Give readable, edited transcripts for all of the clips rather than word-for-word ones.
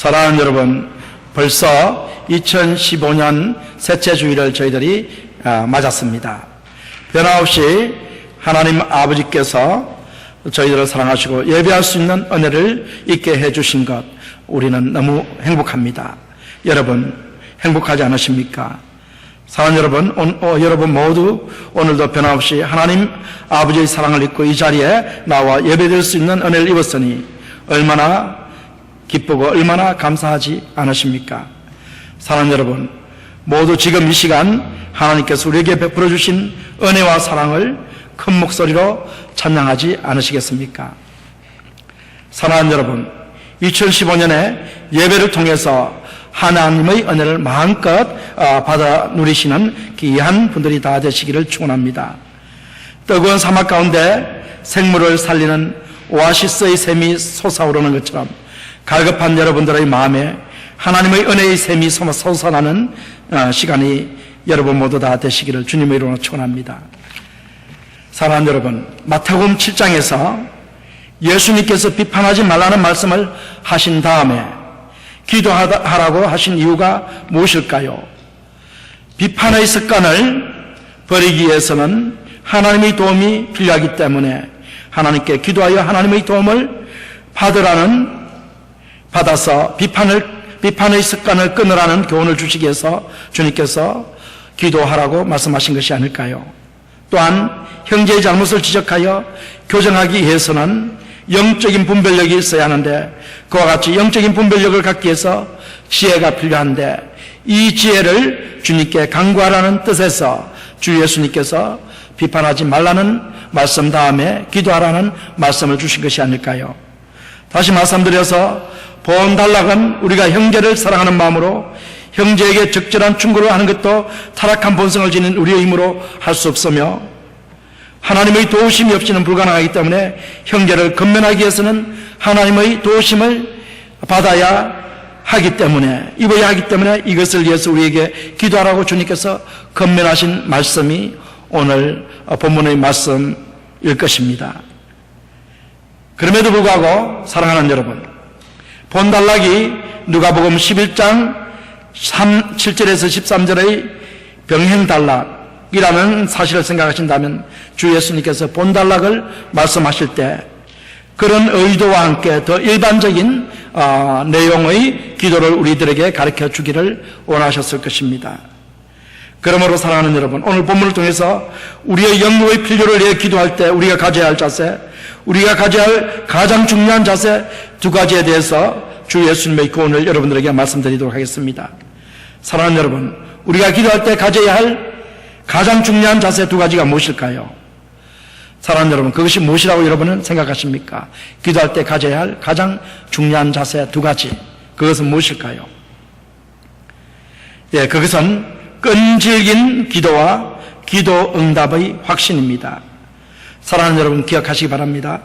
사랑하는 여러분, 벌써 2015년 셋째 주일을 저희들이 맞았습니다. 변함없이 하나님 아버지께서 저희들을 사랑하시고 예배할 수 있는 은혜를 있게 해주신 것, 우리는 너무 행복합니다. 여러분 행복하지 않으십니까? 사랑하는 여러분, 여러분 모두 오늘도 변함없이 하나님 아버지의 사랑을 입고 이 자리에 나와 예배드릴 수 있는 은혜를 입었으니 얼마나 기쁘고 얼마나 감사하지 않으십니까? 사랑하는 여러분, 모두 지금 이 시간 하나님께서 우리에게 베풀어 주신 은혜와 사랑을 큰 목소리로 찬양하지 않으시겠습니까? 사랑하는 여러분, 2015년에 예배를 통해서 하나님의 은혜를 마음껏 받아 누리시는 귀한 분들이 다 되시기를 축원합니다. 뜨거운 사막 가운데 생물을 살리는 오아시스의 샘이 솟아오르는 것처럼 갈급한 여러분들의 마음에 하나님의 은혜의 샘이 솟아나는 시간이 여러분 모두 다 되시기를 주님의 이름으로 축원합니다. 사랑하는 여러분, 마태복음 7장에서 예수님께서 비판하지 말라는 말씀을 하신 다음에 기도하라고 하신 이유가 무엇일까요? 비판의 습관을 버리기 위해서는 하나님의 도움이 필요하기 때문에 하나님께 기도하여 하나님의 도움을 받아서 비판의 습관을 끊으라는 교훈을 주시기 위해서 주님께서 기도하라고 말씀하신 것이 아닐까요? 또한 형제의 잘못을 지적하여 교정하기 위해서는 영적인 분별력이 있어야 하는데 그와 같이 영적인 분별력을 갖기 위해서 지혜가 필요한데 이 지혜를 주님께 간구하라는 뜻에서 주 예수님께서 비판하지 말라는 말씀 다음에 기도하라는 말씀을 주신 것이 아닐까요? 다시 말씀드려서 본단락은 우리가 형제를 사랑하는 마음으로 형제에게 적절한 충고를 하는 것도 타락한 본성을 지닌 우리의 힘으로 할 수 없으며 하나님의 도우심이 없이는 불가능하기 때문에 형제를 건면하기 위해서는 하나님의 도우심을 받아야 하기 때문에 입어야 하기 때문에 이것을 위해서 우리에게 기도하라고 주님께서 건면하신 말씀이 오늘 본문의 말씀일 것입니다. 그럼에도 불구하고 사랑하는 여러분, 본단락이 누가복음 11장 7절에서 13절의 병행단락이라는 사실을 생각하신다면 주 예수님께서 본단락을 말씀하실 때 그런 의도와 함께 더 일반적인 내용의 기도를 우리들에게 가르쳐 주기를 원하셨을 것입니다. 그러므로 사랑하는 여러분, 오늘 본문을 통해서 우리의 영의 필요를 위해 기도할 때 우리가 가져야 할 자세, 우리가 가져야 할 가장 중요한 자세 두 가지에 대해서 주 예수님의 교훈을 여러분들에게 말씀드리도록 하겠습니다. 사랑하는 여러분, 우리가 기도할 때 가져야 할 가장 중요한 자세 두 가지가 무엇일까요? 사랑하는 여러분, 그것이 무엇이라고 여러분은 생각하십니까? 기도할 때 가져야 할 가장 중요한 자세 두 가지, 그것은 무엇일까요? 예, 그것은 끈질긴 기도와 기도 응답의 확신입니다. 사랑하는 여러분, 기억하시기 바랍니다.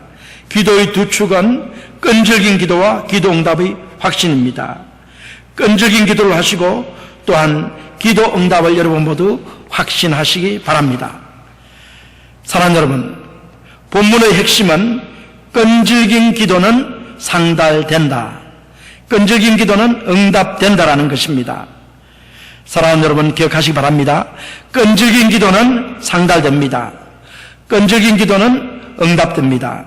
기도의 두 축은 끈질긴 기도와 기도 응답의 확신입니다. 끈질긴 기도를 하시고 또한 기도 응답을 여러분 모두 확신하시기 바랍니다. 사랑하는 여러분, 본문의 핵심은 끈질긴 기도는 상달된다, 끈질긴 기도는 응답된다라는 것입니다. 사랑하는 여러분, 기억하시기 바랍니다. 끈질긴 기도는 상달됩니다. 끈질긴 기도는 응답됩니다.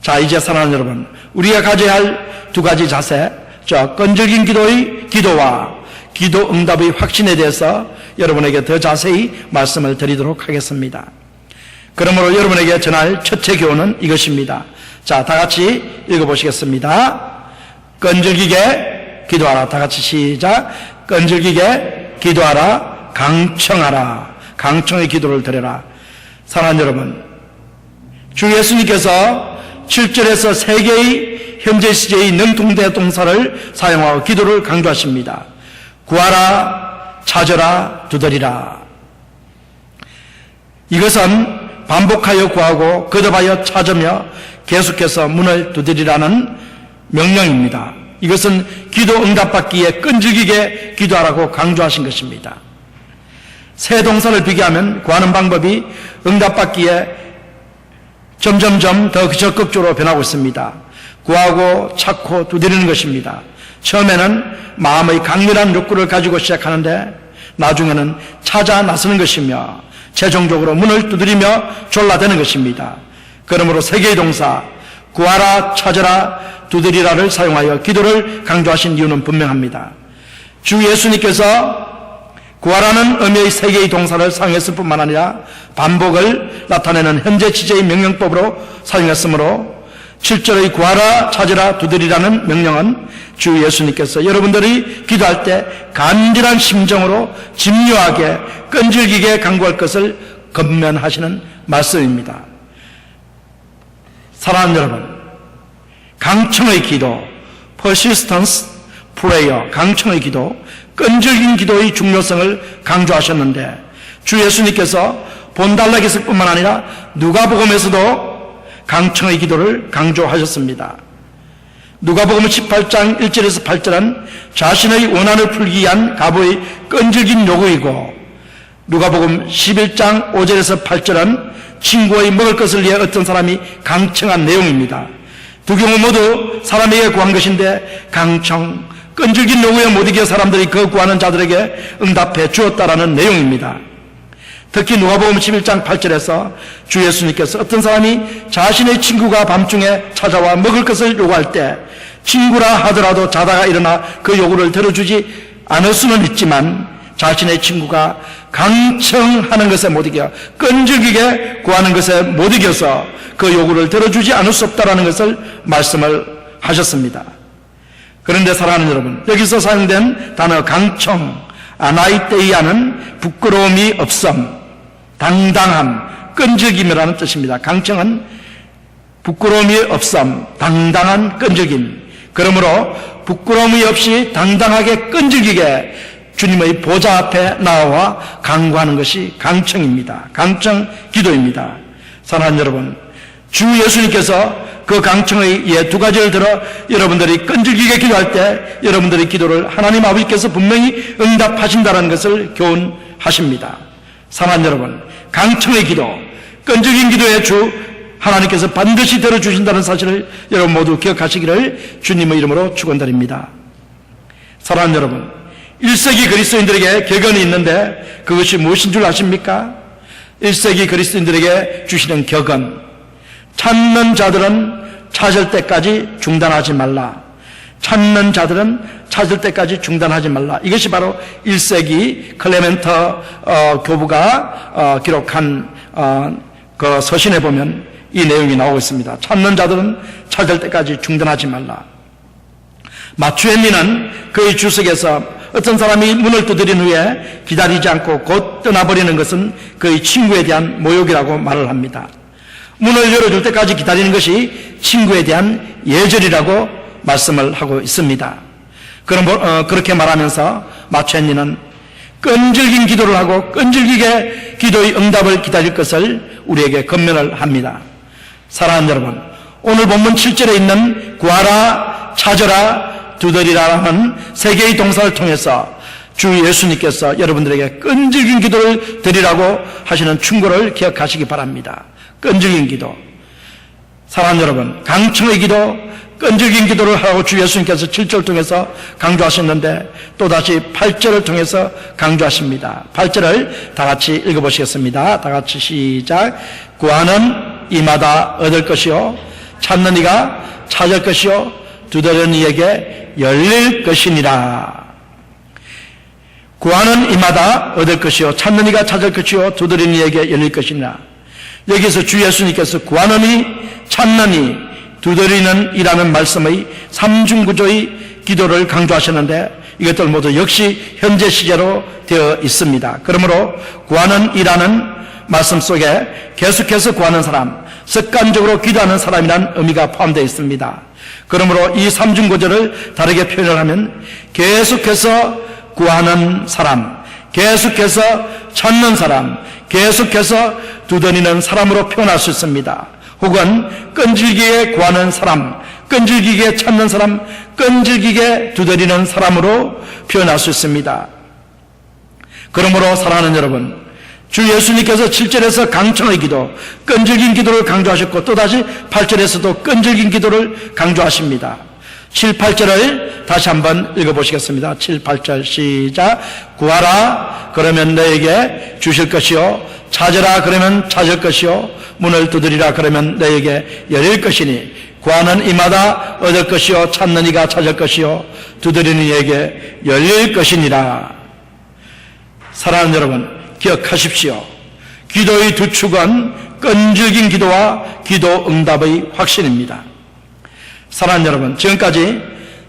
자, 이제 사랑하는 여러분, 우리가 가져야 할 두 가지 자세, 끈질긴 기도의 기도와 기도 응답의 확신에 대해서 여러분에게 더 자세히 말씀을 드리도록 하겠습니다. 그러므로 여러분에게 전할 첫째 교훈은 이것입니다. 자, 다 같이 읽어보시겠습니다. 끈질기게 기도하라. 다 같이 시작. 끈질기게 기도하라. 강청하라. 강청의 기도를 드려라. 사랑하는 여러분, 주 예수님께서 7절에서 3개의 현재 시제의 능동대 동사를 사용하고 기도를 강조하십니다. 구하라, 찾으라, 두드리라. 이것은 반복하여 구하고 거듭하여 찾으며 계속해서 문을 두드리라는 명령입니다. 이것은 기도 응답받기에 끈질기게 기도하라고 강조하신 것입니다. 세 동사를 비교하면 구하는 방법이 응답받기에 점점점 더 적극적으로 변하고 있습니다. 구하고 찾고 두드리는 것입니다. 처음에는 마음의 강렬한 욕구를 가지고 시작하는데 나중에는 찾아 나서는 것이며 최종적으로 문을 두드리며 졸라대는 것입니다. 그러므로 세 개의 동사 구하라, 찾아라, 두드리라를 사용하여 기도를 강조하신 이유는 분명합니다. 주 예수님께서 구하라는 의미의 세 개의 동사를 사용했을 뿐만 아니라 반복을 나타내는 현재 시제의 명령법으로 사용했으므로 7절의 구하라, 찾으라, 두드리라는 명령은 주 예수님께서 여러분들이 기도할 때 간절한 심정으로 집요하게 끈질기게 간구할 것을 권면하시는 말씀입니다. 사랑하는 여러분, 강청의 기도, persistence prayer, 강청의 기도, 끈질긴 기도의 중요성을 강조하셨는데 주 예수님께서 본달락에서 뿐만 아니라 누가복음에서도 강청의 기도를 강조하셨습니다. 누가복음 18장 1절에서 8절은 자신의 원한을 풀기 위한 가부의 끈질긴 요구이고 누가복음 11장 5절에서 8절은 친구의 먹을 것을 위해 어떤 사람이 강청한 내용입니다. 두 경우 모두 사람에게 구한 것인데 강청, 끈질긴 요구에 못 이겨 사람들이 그 구하는 자들에게 응답해 주었다라는 내용입니다. 특히 누가복음 11장 8절에서 주 예수님께서 어떤 사람이 자신의 친구가 밤중에 찾아와 먹을 것을 요구할 때 친구라 하더라도 자다가 일어나 그 요구를 들어주지 않을 수는 있지만 자신의 친구가 강청하는 것에 못 이겨 끈질기게 구하는 것에 못 이겨서 그 요구를 들어주지 않을 수 없다라는 것을 말씀을 하셨습니다. 그런데 사랑하는 여러분, 여기서 사용된 단어 강청, 아나이테이아는 부끄러움이 없음, 당당함, 끈질김이라는 뜻입니다. 강청은 부끄러움이 없음, 당당한 끈질김. 그러므로 부끄러움이 없이 당당하게 끈질기게 주님의 보좌 앞에 나와 간구하는 것이 강청입니다. 강청 기도입니다. 사랑하는 여러분, 주 예수님께서 그 강청의 두 가지를 들어 여러분들이 끈질기게 기도할 때 여러분들의 기도를 하나님 아버지께서 분명히 응답하신다는 것을 교훈하십니다. 사랑하는 여러분, 강청의 기도, 끈질긴 기도의 주 하나님께서 반드시 들어주신다는 사실을 여러분 모두 기억하시기를 주님의 이름으로 축원드립니다. 사랑하는 여러분, 1세기 그리스도인들에게 격언이 있는데 그것이 무엇인 줄 아십니까? 1세기 그리스도인들에게 주시는 격언, 찾는 자들은 찾을 때까지 중단하지 말라. 찾는 자들은 찾을 때까지 중단하지 말라. 이것이 바로 1세기 클레멘터 교부가 기록한 그 서신에 보면 이 내용이 나오고 있습니다. 찾는 자들은 찾을 때까지 중단하지 말라. 마추 헨리는 그의 주석에서 어떤 사람이 문을 두드린 후에 기다리지 않고 곧 떠나버리는 것은 그의 친구에 대한 모욕이라고 말을 합니다. 문을 열어줄 때까지 기다리는 것이 친구에 대한 예절이라고 말씀을 하고 있습니다. 그럼 그렇게 말하면서 마추 헨리는 끈질긴 기도를 하고 끈질기게 기도의 응답을 기다릴 것을 우리에게 권면을 합니다. 사랑하는 여러분, 오늘 본문 7절에 있는 구하라, 찾으라, 두드리라라는 세 개의 동사를 통해서 주 예수님께서 여러분들에게 끈질긴 기도를 드리라고 하시는 충고를 기억하시기 바랍니다. 끈질긴 기도. 사랑하는 여러분, 강청의 기도, 끈질긴 기도를 하라고 주 예수님께서 7절을 통해서 강조하셨는데 또다시 8절을 통해서 강조하십니다. 8절을 다 같이 읽어보시겠습니다. 다 같이 시작. 구하는 이마다 얻을 것이요, 찾는 이가 찾을 것이요, 두드리는 이에게 열릴 것이니라. 구하는 이마다 얻을 것이요, 찾는 이가 찾을 것이요, 두드리는 이에게 열릴 것이니라. 여기서 주 예수님께서 구하는 이, 찾는 이, 두드리는 이라는 말씀의 삼중구조의 기도를 강조하셨는데 이것들 모두 역시 현재 시제로 되어 있습니다. 그러므로 구하는 이라는 말씀 속에 계속해서 구하는 사람, 습관적으로 기도하는 사람이라는 의미가 포함되어 있습니다. 그러므로 이 삼중구조를 다르게 표현을 하면 계속해서 구하는 사람, 계속해서 찾는 사람, 계속해서 두드리는 사람으로 표현할 수 있습니다. 혹은 끈질기게 구하는 사람, 끈질기게 찾는 사람, 끈질기게 두드리는 사람으로 표현할 수 있습니다. 그러므로 사랑하는 여러분, 주 예수님께서 7절에서 강청의 기도, 끈질긴 기도를 강조하셨고 또다시 8절에서도 끈질긴 기도를 강조하십니다. 7, 8절을 다시 한번 읽어보시겠습니다. 7, 8절 시작. 구하라 그러면 너에게 주실 것이요 찾으라 그러면 찾을 것이요 문을 두드리라 그러면 너에게 열릴 것이니 구하는 이마다 얻을 것이요 찾는 이가 찾을 것이요 두드리는 이에게 열릴 것이니라. 사랑하는 여러분, 기억하십시오. 기도의 두 축은 끈질긴 기도와 기도 응답의 확신입니다. 사랑하는 여러분, 지금까지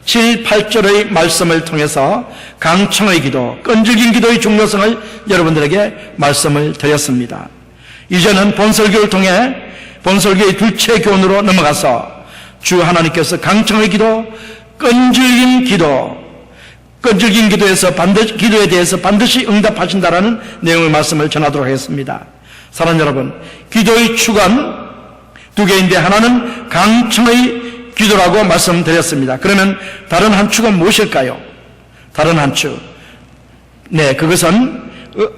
7, 8절의 말씀을 통해서 강청의 기도, 끈질긴 기도의 중요성을 여러분들에게 말씀을 드렸습니다. 이제는 본설교를 통해 본설교의 둘째 교훈으로 넘어가서 주 하나님께서 강청의 기도, 끈질긴 기도에서 기도에 대해서 반드시 응답하신다라는 내용의 말씀을 전하도록 하겠습니다. 사랑하는 여러분, 기도의 축은 두 개인데 하나는 강청의 기도라고 말씀드렸습니다. 그러면 다른 한 축은 무엇일까요? 다른 한 축. 네, 그것은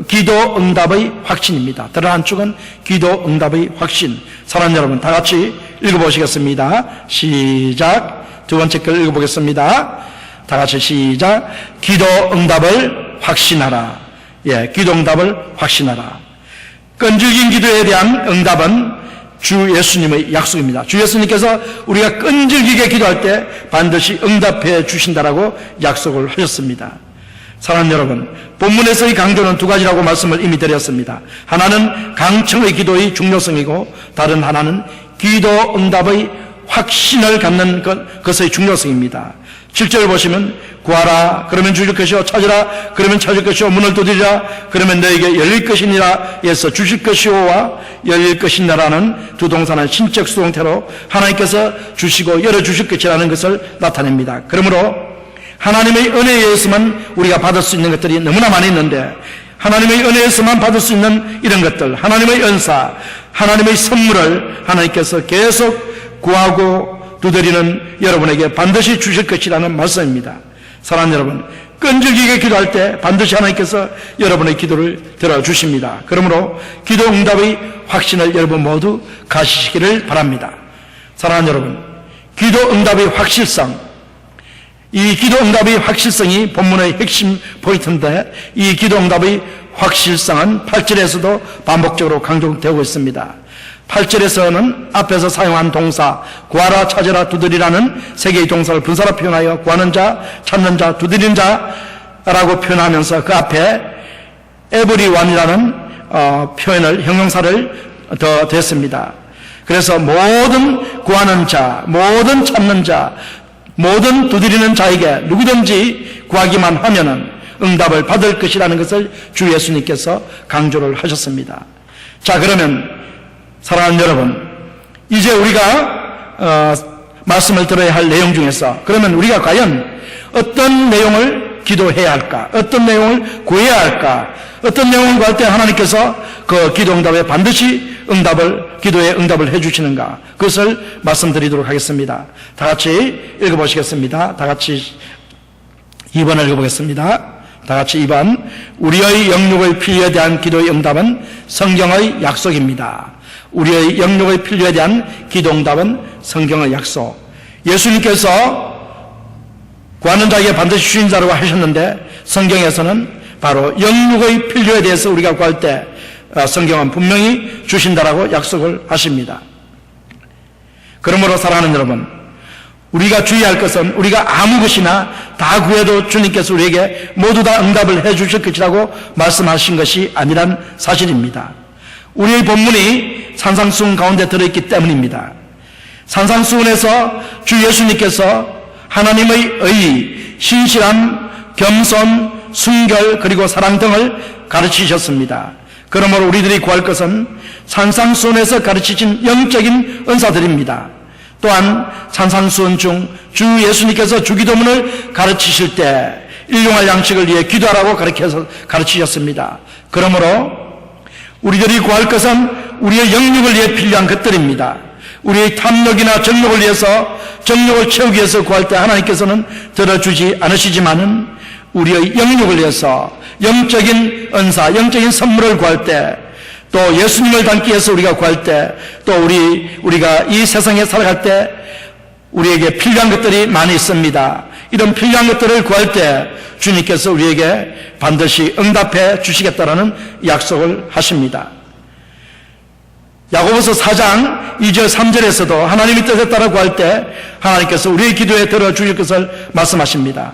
기도 응답의 확신입니다. 다른 한 축은 기도 응답의 확신. 사랑하는 여러분, 다 같이 읽어보시겠습니다. 시작. 두 번째 걸 읽어보겠습니다. 다 같이 시작. 기도 응답을 확신하라. 예, 기도 응답을 확신하라. 끈질긴 기도에 대한 응답은 주 예수님의 약속입니다. 주 예수님께서 우리가 끈질기게 기도할 때 반드시 응답해 주신다라고 약속을 하셨습니다. 사랑하는 여러분, 본문에서의 강조는 두 가지라고 말씀을 이미 드렸습니다. 하나는 강청의 기도의 중요성이고 다른 하나는 기도 응답의 확신을 갖는 것의 중요성입니다. 7절 보시면 구하라 그러면 주실 것이요 찾으라 그러면 찾을 것이요 문을 두드리라 그러면 너에게 열릴 것이니라 에서 주실 것이요와 열릴 것이니라는 두 동사는 신적 수동태로 하나님께서 주시고 열어주실 것이라는 것을 나타냅니다. 그러므로 하나님의 은혜에 의해서만 우리가 받을 수 있는 것들이 너무나 많이 있는데 하나님의 은혜에서만 받을 수 있는 이런 것들, 하나님의 은사, 하나님의 선물을 하나님께서 계속 구하고 두드리는 여러분에게 반드시 주실 것이라는 말씀입니다. 사랑하는 여러분, 끈질기게 기도할 때 반드시 하나님께서 여러분의 기도를 들어주십니다. 그러므로 기도 응답의 확신을 여러분 모두 가지시기를 바랍니다. 사랑하는 여러분, 기도 응답의 확실성, 이 기도 응답의 확실성이 본문의 핵심 포인트인데 이 기도 응답의 확실성은 8절에서도 반복적으로 강조되고 있습니다. 8절에서는 앞에서 사용한 동사 구하라 찾으라 두드리라는 세 개의 동사를 분사로 표현하여 구하는 자, 찾는 자, 두드리는 자라고 표현하면서 그 앞에 everyone이라는 표현을 형용사를 더 댔습니다. 그래서 모든 구하는 자, 모든 찾는 자, 모든 두드리는 자에게 누구든지 구하기만 하면은 응답을 받을 것이라는 것을 주 예수님께서 강조를 하셨습니다. 자, 그러면 사랑하는 여러분, 이제 우리가 말씀을 들어야 할 내용 중에서 그러면 우리가 과연 어떤 내용을 기도해야 할까? 어떤 내용을 구해야 할까? 어떤 내용을 구할 때 하나님께서 그 기도 응답에 반드시 기도에 응답을 해주시는가? 그것을 말씀드리도록 하겠습니다. 다 같이 읽어보시겠습니다. 다 같이 2번을 읽어보겠습니다. 다 같이 2번. 우리의 영육의 필요에 대한 기도의 응답은 성경의 약속입니다. 우리의 영육의 필요에 대한 기도 응답은 성경의 약속. 예수님께서 구하는 자에게 반드시 주신다고 하셨는데 성경에서는 바로 영육의 필요에 대해서 우리가 구할 때 성경은 분명히 주신다라고 약속을 하십니다. 그러므로 사랑하는 여러분, 우리가 주의할 것은 우리가 아무 것이나 다 구해도 주님께서 우리에게 모두 다 응답을 해 주실 것이라고 말씀하신 것이 아니란 사실입니다. 우리의 본문이 산상수훈 가운데 들어있기 때문입니다. 산상수훈에서 주 예수님께서 하나님의 의, 신실함, 겸손, 순결 그리고 사랑 등을 가르치셨습니다. 그러므로 우리들이 구할 것은 산상수훈에서 가르치신 영적인 은사들입니다. 또한 산상수훈 중 주 예수님께서 주기도문을 가르치실 때 일용할 양식을 위해 기도하라고 가르치셨습니다. 그러므로 우리들이 구할 것은 우리의 영육을 위해 필요한 것들입니다. 우리의 탐욕이나 정욕을 위해서 정욕을 채우기 위해서 구할 때 하나님께서는 들어주지 않으시지만은 우리의 영육을 위해서 영적인 은사, 영적인 선물을 구할 때 또 예수님을 닮기 위해서 우리가 구할 때 또 우리가 이 세상에 살아갈 때 우리에게 필요한 것들이 많이 있습니다. 이런 필요한 것들을 구할 때 주님께서 우리에게 반드시 응답해 주시겠다라는 약속을 하십니다. 야고보서 4장 2절 3절에서도 하나님의 뜻에 따라 구할 때 하나님께서 우리의 기도에 들어주실 것을 말씀하십니다.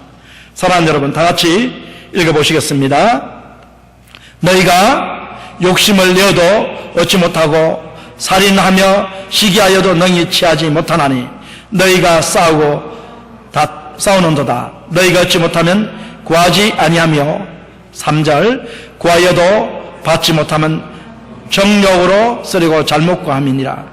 사랑하는 여러분, 다 같이 읽어보시겠습니다. 너희가 욕심을 내어도 얻지 못하고 살인하며 시기하여도 능히 취하지 못하나니 너희가 싸우는도다. 너희가 얻지 못하면 구하지 아니하며 3절 구하여도 받지 못하면 정욕으로 쓰리고 잘못 구함이니라.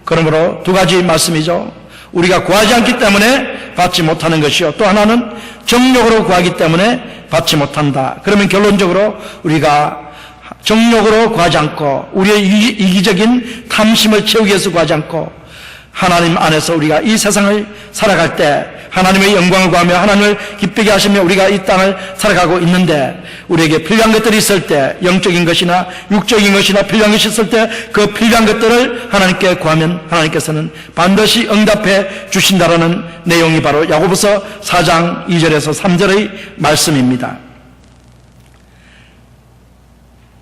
그러므로 두 가지 말씀이죠. 우리가 구하지 않기 때문에 받지 못하는 것이요, 또 하나는 정욕으로 구하기 때문에 받지 못한다. 그러면 결론적으로 우리가 정욕으로 구하지 않고 우리의 이기적인 탐심을 채우기 위해서 구하지 않고 하나님 안에서 우리가 이 세상을 살아갈 때 하나님의 영광을 구하며 하나님을 기쁘게 하시며 우리가 이 땅을 살아가고 있는데 우리에게 필요한 것들이 있을 때 영적인 것이나 육적인 것이나 필요한 것이 있을 때 그 필요한 것들을 하나님께 구하면 하나님께서는 반드시 응답해 주신다라는 내용이 바로 야고보서 4장 2절에서 3절의 말씀입니다.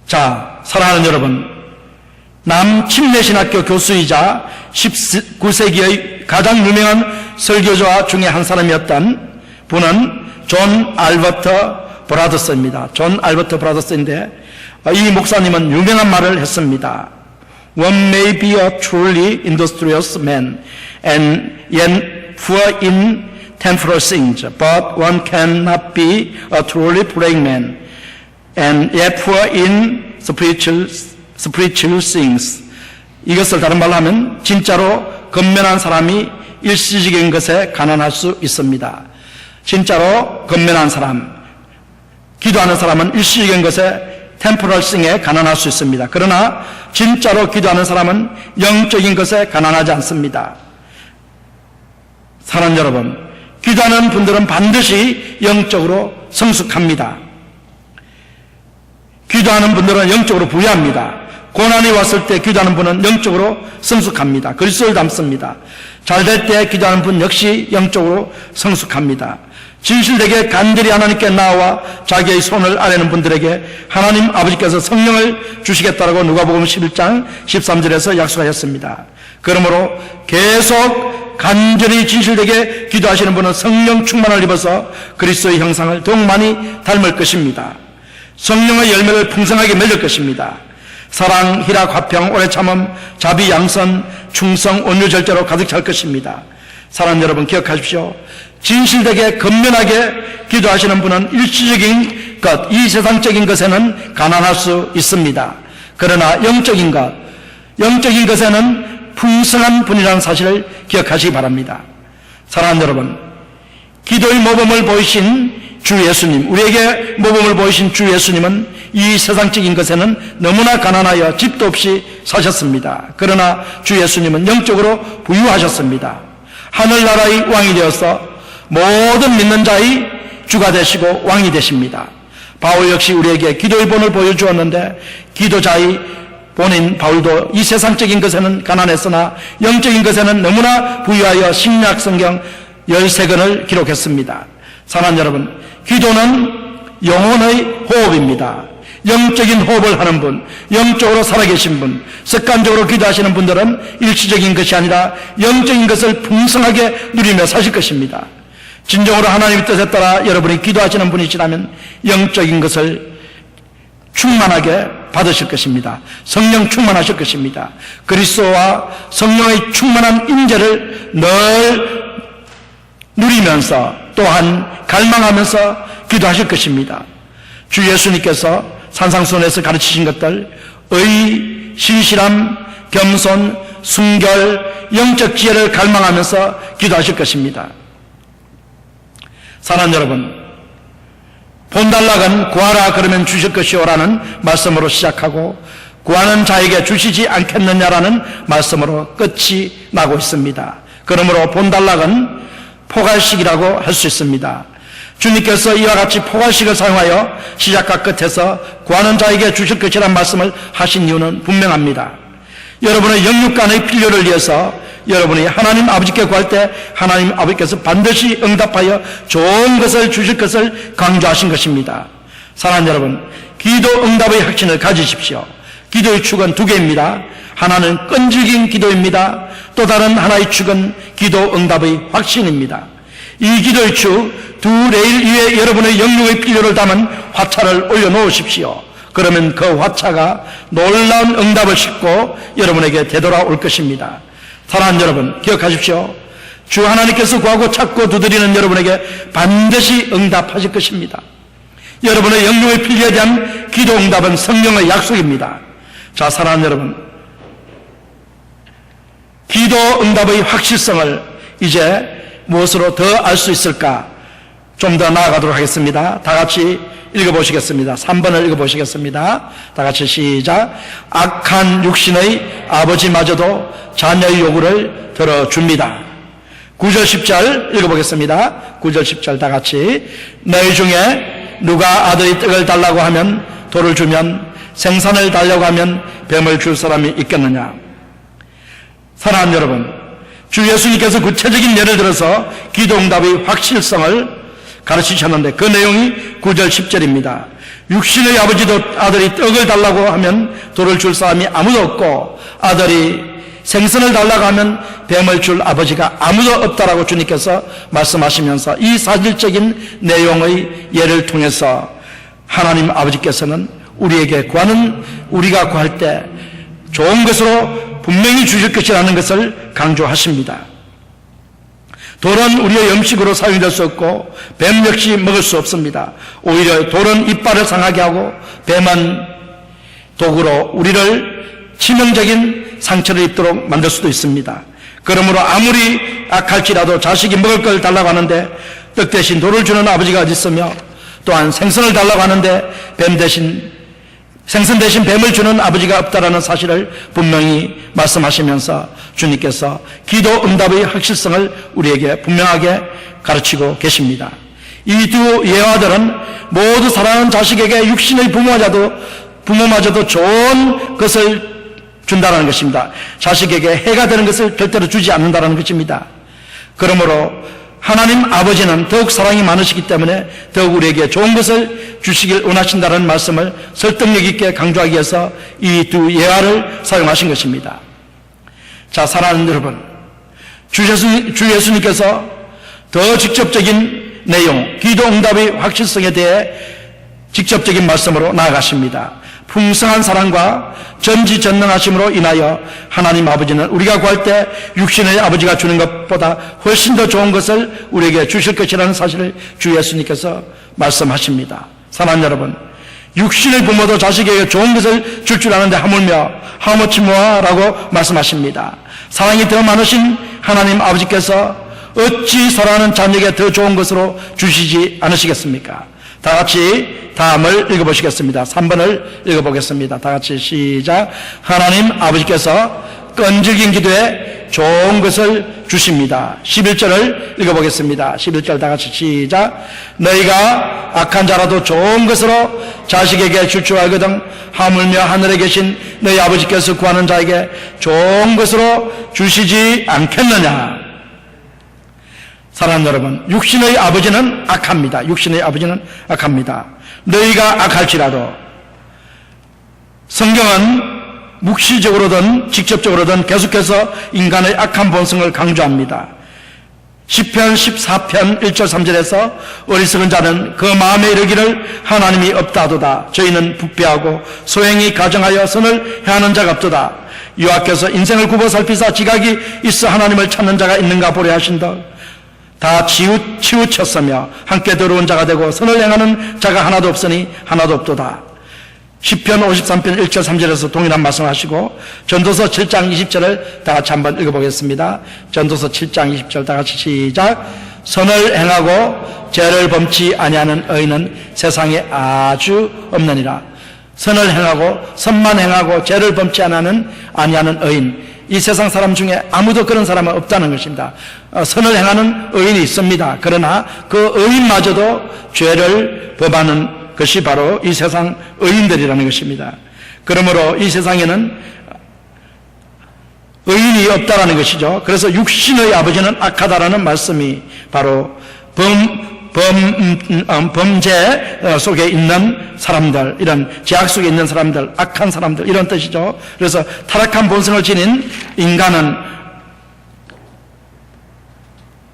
자, 사랑하는 여러분, 남침례신학교 교수이자 19세기의 가장 유명한 설교자 중에 한 사람이었던 분은 존 알버트 브라더스입니다. 존 알버트 브라더스인데 이 목사님은 유명한 말을 했습니다. One may be a truly industrious man and yet poor in temporal things, but one cannot be a truly praying man and yet poor in spiritual things. 이것을 다른 말로 하면 진짜로 건면한 사람이 일시적인 것에 가난할 수 있습니다. 진짜로 건면한 사람, 기도하는 사람은 일시적인 것에 temporal thing에 가난할 수 있습니다. 그러나 진짜로 기도하는 사람은 영적인 것에 가난하지 않습니다. 사랑하는 여러분, 기도하는 분들은 반드시 영적으로 성숙합니다. 기도하는 분들은 영적으로 부유합니다. 고난이 왔을 때 기도하는 분은 영적으로 성숙합니다. 그리스도를 닮습니다. 잘 될 때 기도하는 분 역시 영적으로 성숙합니다. 진실되게 간절히 하나님께 나와 자기의 손을 아뢰는 분들에게 하나님 아버지께서 성령을 주시겠다라고 누가복음 11장 13절에서 약속하셨습니다. 그러므로 계속 간절히 진실되게 기도하시는 분은 성령 충만을 입어서 그리스도의 형상을 더욱 많이 닮을 것입니다. 성령의 열매를 풍성하게 맺을 것입니다. 사랑, 희락, 화평, 오래 참음, 자비, 양선, 충성, 온유, 절제로 가득 찰 것입니다. 사랑하는 여러분, 기억하십시오. 진실되게 건면하게 기도하시는 분은 일시적인 것, 이 세상적인 것에는 가난할 수 있습니다. 그러나 영적인 것, 영적인 것에는 풍성한 분이라는 사실을 기억하시기 바랍니다. 사랑하는 여러분, 기도의 모범을 보이신 주 예수님, 우리에게 모범을 보이신 주 예수님은 이 세상적인 것에는 너무나 가난하여 집도 없이 사셨습니다. 그러나 주 예수님은 영적으로 부유하셨습니다. 하늘나라의 왕이 되어서 모든 믿는 자의 주가 되시고 왕이 되십니다. 바울 역시 우리에게 기도의 본을 보여주었는데 기도자의 본인 바울도 이 세상적인 것에는 가난했으나 영적인 것에는 너무나 부유하여 신약 성경 13권을 기록했습니다. 사랑하는 여러분, 기도는 영혼의 호흡입니다. 영적인 호흡을 하는 분, 영적으로 살아계신 분, 습관적으로 기도하시는 분들은 일시적인 것이 아니라 영적인 것을 풍성하게 누리며 사실 것입니다. 진정으로 하나님의 뜻에 따라 여러분이 기도하시는 분이시라면 영적인 것을 충만하게 받으실 것입니다. 성령 충만하실 것입니다. 그리스도와 성령의 충만한 임재를 늘 누리면서 또한 갈망하면서 기도하실 것입니다. 주 예수님께서 산상수훈에서 가르치신 것들, 의, 신실함, 겸손, 순결, 영적 지혜를 갈망하면서 기도하실 것입니다. 사랑하는 여러분, 본단락은 구하라 그러면 주실 것이오라는 말씀으로 시작하고 구하는 자에게 주시지 않겠느냐라는 말씀으로 끝이 나고 있습니다. 그러므로 본단락은 포괄식이라고 할 수 있습니다. 주님께서 이와 같이 포괄식을 사용하여 시작과 끝에서 구하는 자에게 주실 것이라는 말씀을 하신 이유는 분명합니다. 여러분의 영육간의 필요를 위해서 여러분이 하나님 아버지께 구할 때 하나님 아버지께서 반드시 응답하여 좋은 것을 주실 것을 강조하신 것입니다. 사랑하는 여러분, 기도 응답의 확신을 가지십시오. 기도의 축은 두 개입니다. 하나는 끈질긴 기도입니다. 또 다른 하나의 축은 기도 응답의 확신입니다. 이 기도의 축 두 레일 위에 여러분의 영육의 필요를 담은 화차를 올려놓으십시오. 그러면 그 화차가 놀라운 응답을 싣고 여러분에게 되돌아올 것입니다. 사랑하는 여러분, 기억하십시오. 주 하나님께서 구하고 찾고 두드리는 여러분에게 반드시 응답하실 것입니다. 여러분의 영육의 필요에 대한 기도 응답은 성령의 약속입니다. 자, 사랑하는 여러분, 기도 응답의 확실성을 이제 무엇으로 더 알 수 있을까? 좀 더 나아가도록 하겠습니다. 다 같이 읽어보시겠습니다. 3번을 읽어보시겠습니다. 다 같이 시작. 악한 육신의 아버지마저도 자녀의 요구를 들어줍니다. 9절 10절 읽어보겠습니다. 9절 10절 다 같이. 너희 중에 누가 아들이 떡을 달라고 하면 돌을 주면, 생선을 달라고 하면 뱀을 줄 사람이 있겠느냐. 사랑하는 여러분, 주 예수님께서 구체적인 예를 들어서 기도응답의 확실성을 가르치셨는데 그 내용이 9절 10절입니다. 육신의 아버지도 아들이 떡을 달라고 하면 돌을 줄 사람이 아무도 없고, 아들이 생선을 달라고 하면 뱀을 줄 아버지가 아무도 없다라고 주님께서 말씀하시면서 이 사실적인 내용의 예를 통해서 하나님 아버지께서는 우리에게 구하는, 우리가 구할 때 좋은 것으로 분명히 주실 것이라는 것을 강조하십니다. 돌은 우리의 음식으로 사용될 수 없고 뱀 역시 먹을 수 없습니다. 오히려 돌은 이빨을 상하게 하고 뱀은 도구로 우리를 치명적인 상처를 입도록 만들 수도 있습니다. 그러므로 아무리 악할지라도 자식이 먹을 걸 달라고 하는데 떡 대신 돌을 주는 아버지가 어디 있으며, 또한 생선을 달라고 하는데 생선 대신 뱀을 주는 아버지가 없다라는 사실을 분명히 말씀하시면서 주님께서 기도 응답의 확실성을 우리에게 분명하게 가르치고 계십니다. 이 두 예화들은 모두 사랑하는 자식에게 육신의 부모마저도 좋은 것을 준다는 것입니다. 자식에게 해가 되는 것을 절대로 주지 않는다는 것입니다. 그러므로 하나님 아버지는 더욱 사랑이 많으시기 때문에 더욱 우리에게 좋은 것을 주시길 원하신다는 말씀을 설득력 있게 강조하기 위해서 이 두 예화를 사용하신 것입니다. 자, 사랑하는 여러분, 주 예수님께서 더 직접적인 내용, 기도 응답의 확실성에 대해 직접적인 말씀으로 나아가십니다. 풍성한 사랑과 전지전능하심으로 인하여 하나님 아버지는 우리가 구할 때 육신의 아버지가 주는 것보다 훨씬 더 좋은 것을 우리에게 주실 것이라는 사실을 주 예수님께서 말씀하십니다. 사랑하는 여러분, 육신의 부모도 자식에게 좋은 것을 줄 아는데 하물며 하모치 뭐라고 말씀하십니다. 사랑이 더 많으신 하나님 아버지께서 어찌 사랑하는 자녀에게 더 좋은 것으로 주시지 않으시겠습니까? 다 같이 다음을 읽어보시겠습니다. 3번을 읽어보겠습니다. 다 같이 시작. 하나님 아버지께서 끈질긴 기도에 좋은 것을 주십니다. 11절을 읽어보겠습니다. 11절 다 같이 시작. 너희가 악한 자라도 좋은 것으로 자식에게 줄 줄 알거든 하물며 하늘에 계신 너희 아버지께서 구하는 자에게 좋은 것으로 주시지 않겠느냐. 사랑하는 여러분, 육신의 아버지는 악합니다. 육신의 아버지는 악합니다. 너희가 악할지라도, 성경은 묵시적으로든 직접적으로든 계속해서 인간의 악한 본성을 강조합니다. 시편 14편 1절 3절에서 어리석은 자는 그 마음에 이르기를 하나님이 없다 하도다. 저희는 부패하고 소행이 가정하여 선을 행하는 자가 없도다. 여호와께서 인생을 굽어 살피사 지각이 있어 하나님을 찾는 자가 있는가 보려 하신다. 다 치우쳤으며 함께 들어온 자가 되고 선을 행하는 자가 하나도 없으니 하나도 없도다. 시편 53편 1절 3절에서 동일한 말씀을 하시고, 전도서 7장 20절을 다 같이 한번 읽어보겠습니다. 전도서 7장 20절 다 같이 시작. 선을 행하고 죄를 범치 아니하는 의인은 세상에 아주 없느니라. 선을 행하고 선만 행하고 죄를 범치 아니하는 의인, 이 세상 사람 중에 아무도 그런 사람은 없다는 것입니다. 선을 행하는 의인이 있습니다. 그러나 그 의인마저도 죄를 범하는 것이 바로 이 세상 의인들이라는 것입니다. 그러므로 이 세상에는 의인이 없다라는 것이죠. 그래서 육신의 아버지는 악하다라는 말씀이 바로 범죄 속에 있는 사람들, 이런 죄악 속에 있는 사람들, 악한 사람들, 이런 뜻이죠. 그래서 타락한 본성을 지닌 인간은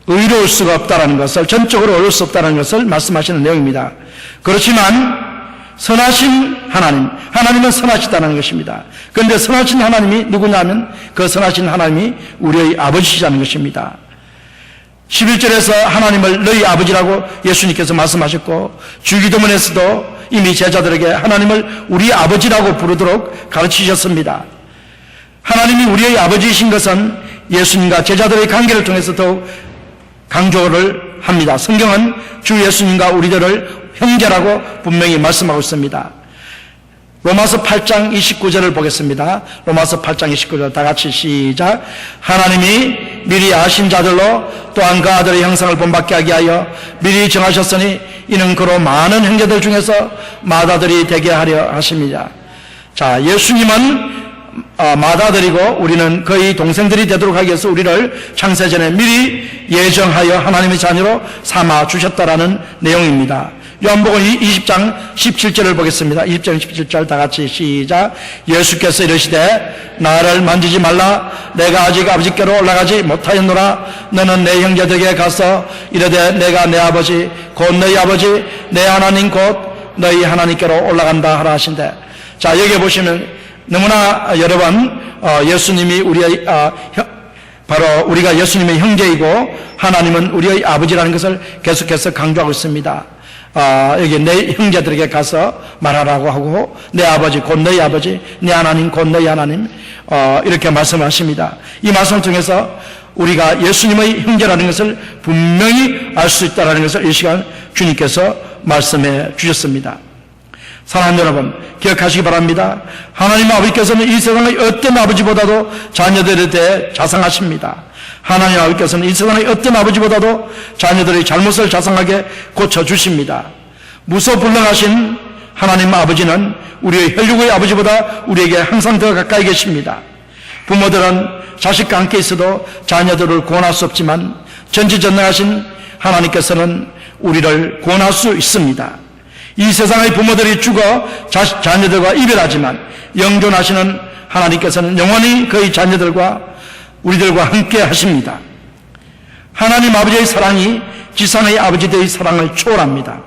의로울 수가 없다는 것을, 전적으로 의로울 수 없다는 것을 말씀하시는 내용입니다. 그렇지만 선하신 하나님은 선하시다는 것입니다. 그런데 선하신 하나님이 누구냐면 그 선하신 하나님이 우리의 아버지시라는 것입니다. 11절에서 하나님을 너희 아버지라고 예수님께서 말씀하셨고, 주기도문에서도 이미 제자들에게 하나님을 우리 아버지라고 부르도록 가르치셨습니다. 하나님이 우리의 아버지이신 것은 예수님과 제자들의 관계를 통해서 더욱 강조를 합니다. 성경은 주 예수님과 우리들을 형제라고 분명히 말씀하고 있습니다. 로마서 8장 29절을 보겠습니다. 로마서 8장 29절 다 같이 시작. 하나님이 미리 아신 자들로 또한 그 아들의 형상을 본받게 하게 하여 미리 정하셨으니 이는 그로 많은 형제들 중에서 맏아들이 되게 하려 하십니다. 자, 예수님은 맏아들이고 우리는 그의 동생들이 되도록 하기 위해서 우리를 창세전에 미리 예정하여 하나님의 자녀로 삼아 주셨다라는 내용입니다. 요한복음 20장 17절을 보겠습니다. 20장 17절 다 같이 시작. 예수께서 이르시되 나를 만지지 말라. 내가 아직 아버지께로 올라가지 못하였노라. 너는 내 형제들에게 가서 이르되 내가 내 아버지 곧 너희 아버지 내 하나님 곧 너희 하나님께로 올라간다 하라 하신대. 자, 여기 보시면 너무나 여러 번 예수님이 우리의 바로 우리가 예수님의 형제이고 하나님은 우리의 아버지라는 것을 계속해서 강조하고 있습니다. 여기 내 형제들에게 가서 말하라고 하고 내 아버지 곧 너희 아버지 내 하나님 곧 너희 하나님 이렇게 말씀하십니다. 이 말씀을 통해서 우리가 예수님의 형제라는 것을 분명히 알 수 있다는 것을 이 시간 주님께서 말씀해 주셨습니다. 사랑하는 여러분, 기억하시기 바랍니다. 하나님 아버지께서는 이 세상의 어떤 아버지보다도 자녀들에 대해 자상하십니다. 하나님 아버지께서는 이 세상의 어떤 아버지보다도 자녀들의 잘못을 자상하게 고쳐주십니다. 무소불능하신 하나님 아버지는 우리의 혈육의 아버지보다 우리에게 항상 더 가까이 계십니다. 부모들은 자식과 함께 있어도 자녀들을 구원할 수 없지만 전지전능하신 하나님께서는 우리를 구원할 수 있습니다. 이 세상의 부모들이 죽어 자녀들과 이별하지만 영존하시는 하나님께서는 영원히 그의 자녀들과 우리들과 함께 하십니다. 하나님 아버지의 사랑이 지상의 아버지들의 사랑을 초월합니다.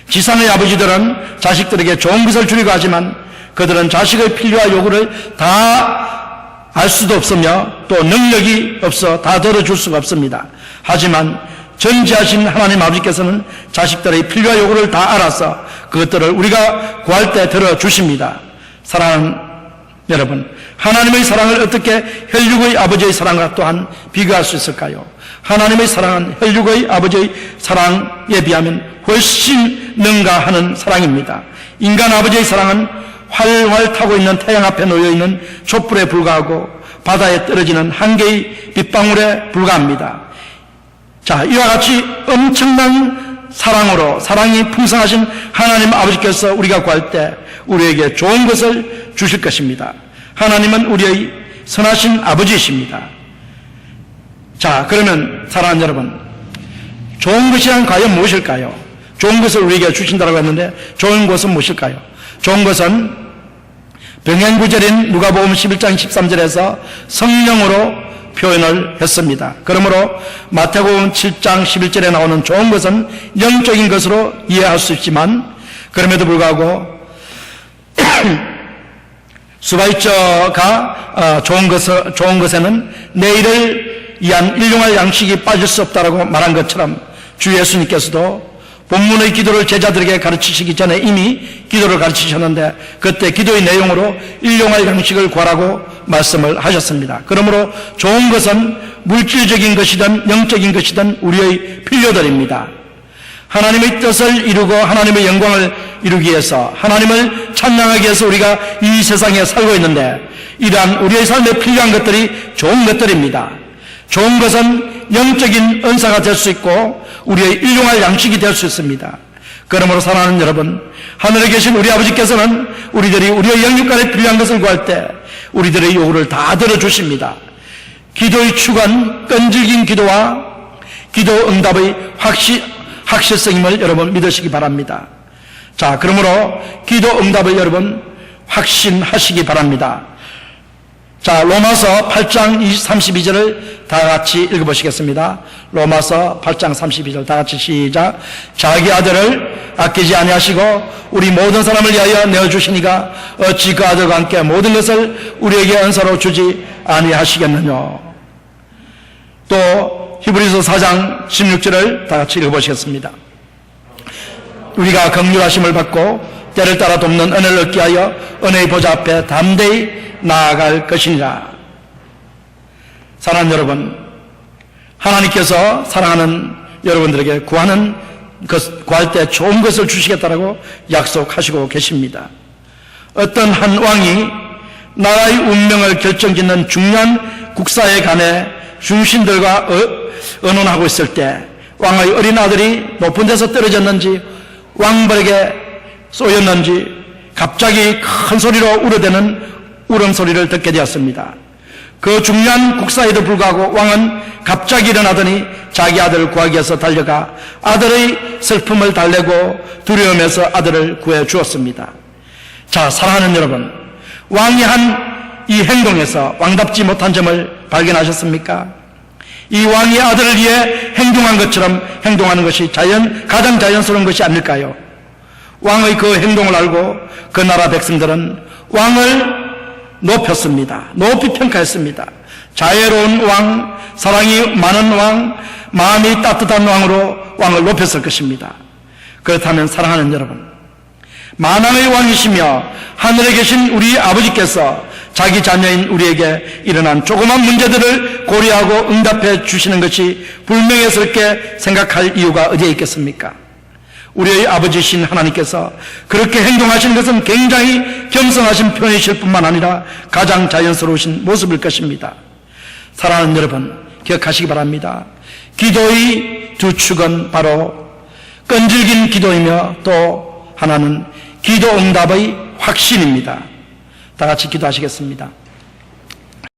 지상의 아버지들은 자식들에게 좋은 것을 주려고 하지만 그들은 자식의 필요와 요구를 다 알 수도 없으며 또 능력이 없어 다 들어줄 수가 없습니다. 하지만 전지하신 하나님 아버지께서는 자식들의 필요와 요구를 다 알아서 그것들을 우리가 구할 때 들어주십니다. 사랑하는 여러분, 하나님의 사랑을 어떻게 혈육의 아버지의 사랑과 또한 비교할 수 있을까요? 하나님의 사랑은 혈육의 아버지의 사랑에 비하면 훨씬 능가하는 사랑입니다. 인간 아버지의 사랑은 활활 타고 있는 태양 앞에 놓여있는 촛불에 불과하고 바다에 떨어지는 한 개의 빗방울에 불과합니다. 자, 이와 같이 엄청난 사랑으로 사랑이 풍성하신 하나님 아버지께서 우리가 구할 때 우리에게 좋은 것을 주실 것입니다. 하나님은 우리의 선하신 아버지이십니다. 자, 그러면 사랑하는 여러분, 좋은 것이란 과연 무엇일까요? 좋은 것을 우리에게 주신다고 했는데 좋은 것은 무엇일까요? 좋은 것은 병행구절인 누가복음 11장 13절에서 성령으로 표현을 했습니다. 그러므로 마태복음 7장 11절에 나오는 좋은 것은 영적인 것으로 이해할 수 있지만 그럼에도 불구하고 수바이처가 좋은 것에는 내일을 위한 일용할 양식이 빠질 수 없다라고 말한 것처럼 주 예수님께서도 본문의 기도를 제자들에게 가르치시기 전에 이미 기도를 가르치셨는데 그때 기도의 내용으로 일용할 양식을 구하라고 말씀을 하셨습니다. 그러므로 좋은 것은 물질적인 것이든 영적인 것이든 우리의 필요들입니다. 하나님의 뜻을 이루고 하나님의 영광을 이루기 위해서 하나님을 찬양하기 위해서 우리가 이 세상에 살고 있는데 이러한 우리의 삶에 필요한 것들이 좋은 것들입니다. 좋은 것은 영적인 은사가 될 수 있고 우리의 일용할 양식이 될 수 있습니다. 그러므로 사랑하는 여러분, 하늘에 계신 우리 아버지께서는 우리들이 우리의 영육간에 필요한 것을 구할 때 우리들의 요구를 다 들어주십니다. 기도의 축은 끈질긴 기도와 기도 응답의 확실성임을 여러분 믿으시기 바랍니다. 자, 그러므로 기도 응답을 여러분 확신하시기 바랍니다. 자, 로마서 8장 32절을 다 같이 읽어보시겠습니다. 로마서 8장 32절 다 같이 시작. 자기 아들을 아끼지 아니하시고 우리 모든 사람을 위하여 내어주시니가 어찌 그 아들과 함께 모든 것을 우리에게 은사로 주지 아니하시겠느냐. 또 히브리서 4장 16절을 다 같이 읽어보시겠습니다. 우리가 긍휼하심을 받고 때를 따라 돕는 은혜를 얻게 하여 은혜의 보좌 앞에 담대히 나아갈 것이니라. 사랑하는 여러분, 하나님께서 사랑하는 여러분들에게 구할 때 좋은 것을 주시겠다라고 약속하시고 계십니다. 어떤 한 왕이 나라의 운명을 결정짓는 중요한 국사에 관해 중신들과 의논하고 있을 때 왕의 어린 아들이 높은 데서 떨어졌는지 왕벌에게 쏘였는지 갑자기 큰 소리로 울어대는 울음소리를 듣게 되었습니다. 그 중요한 국사에도 불구하고 왕은 갑자기 일어나더니 자기 아들을 구하기 위해서 달려가 아들의 슬픔을 달래고 두려움에서 아들을 구해 주었습니다. 자, 사랑하는 여러분, 왕이 한 이 행동에서 왕답지 못한 점을 발견하셨습니까? 이 왕이 아들을 위해 행동한 것처럼 행동하는 것이 가장 자연스러운 것이 아닐까요? 왕의 그 행동을 알고 그 나라 백성들은 왕을 높였습니다. 높이 평가했습니다. 자애로운 왕, 사랑이 많은 왕, 마음이 따뜻한 왕으로 왕을 높였을 것입니다. 그렇다면 사랑하는 여러분, 만왕의 왕이시며 하늘에 계신 우리 아버지께서 자기 자녀인 우리에게 일어난 조그만 문제들을 고려하고 응답해 주시는 것이 불명예스럽게 생각할 이유가 어디에 있겠습니까? 우리의 아버지신 하나님께서 그렇게 행동하시는 것은 굉장히 겸손하신 편이실 뿐만 아니라 가장 자연스러우신 모습일 것입니다. 사랑하는 여러분, 기억하시기 바랍니다. 기도의 두 축은 바로 끈질긴 기도이며 또 하나는 기도 응답의 확신입니다. 다 같이 기도하시겠습니다.